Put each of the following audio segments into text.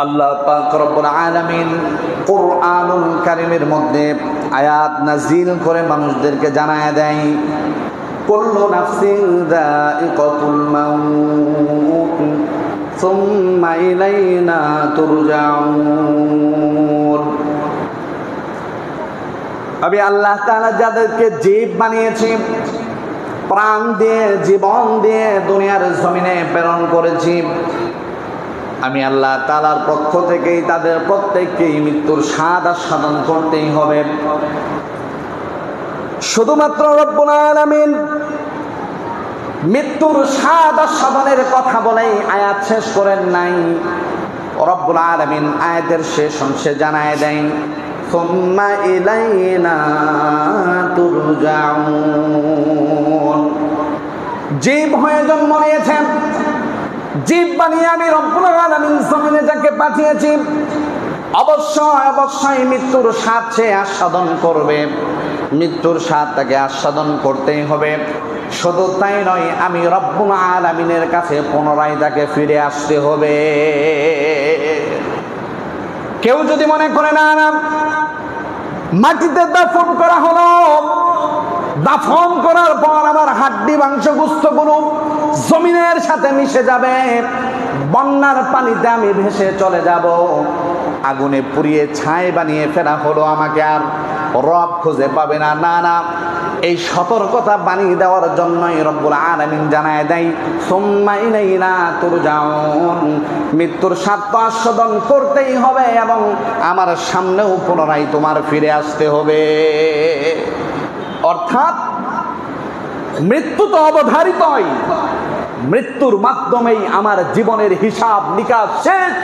আল্লাহ পাক রব্বুল আলামিন কুরআনুল কারীমের মধ্যে আয়াত নাযিল করে মানুষদেরকে জানায় দেয়, কুল্লু নাফসিন যায়িকাতুল মাউত সুম্মা ইলাইনা তুরজাউন। আমি আল্লাহ তাআলা যাদেরকে জীব বানিয়েছি, প্রাণ দিয়ে জীবন দিয়ে দুনিয়ার জমিনে প্রেরণ করেছি, আমি আল্লাহ তাআলার পক্ষ থেকেই তাদের প্রত্যেককেই মৃত্যুর স্বাদ আস্বাদন করতেই হবে। শুধুমাত্র রব্বুল আলামিন মৃত্যুর স্বাদ আস্বাদনের কথা বলেই আয়াত শেষ করেন নাই। রব্বুল আলামিন আয়াতের শেষ অংশে জানায় দেন, সুম্মা ইলাইনা তুরজাউন। জীব হয়ে জন্ম নিয়েছেন, জীব বানিয়ে আমি রব্বুল আলামিন জমিনে যাকে পাঠিয়েছি, অবশ্যই মৃত্যুর স্বাদ সে আস্বাদন করবে, মৃত্যুর স্বাদ তাকে আস্বাদন করতেই হবে। শুধু তাই নয়, আমি রব্বুল আলামিনের কাছে পুনরায় তাকে ফিরে আসতে হবে। কেউ যদি মনে করে না মাটিতে দাফন করা হলো, দাফন করার পর আমার হাড্ডি মাংস গোশতগুলো জমিনের সাথে মিশে যাবে, বন্যার পানিতে আমি ভেসে চলে যাব, আগুনে পুড়িয়ে ছাই বানিয়ে ফেলা হলো, আমাকে আর রব খুঁজে পাবে না। না, এই সতর্কতা বানিয়ে দেওয়ার জন্যই রব্বুল আলামিন জানায় দেয়, সুম্মা ইলাইনা তুরজাউন। মৃত্যুর স্বাদ আস্বাদন করতেই হবে এবং আমার সামনেও পুনরায় তোমার ফিরে আসতে হবে। অর্থাৎ মৃত্যু তো অবধারিতই, মৃত্যুর মাধ্যমেই আমার জীবনের হিসাব নিকাশ শেষ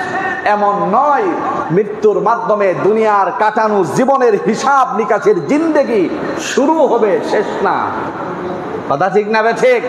এমন নয়, মৃত্যুর মাধ্যমে দুনিয়ার কাটানো জীবনের হিসাব নিকাশের জিন্দেগি শুরু হবে, শেষ না। কথা ঠিক না বে ঠিক?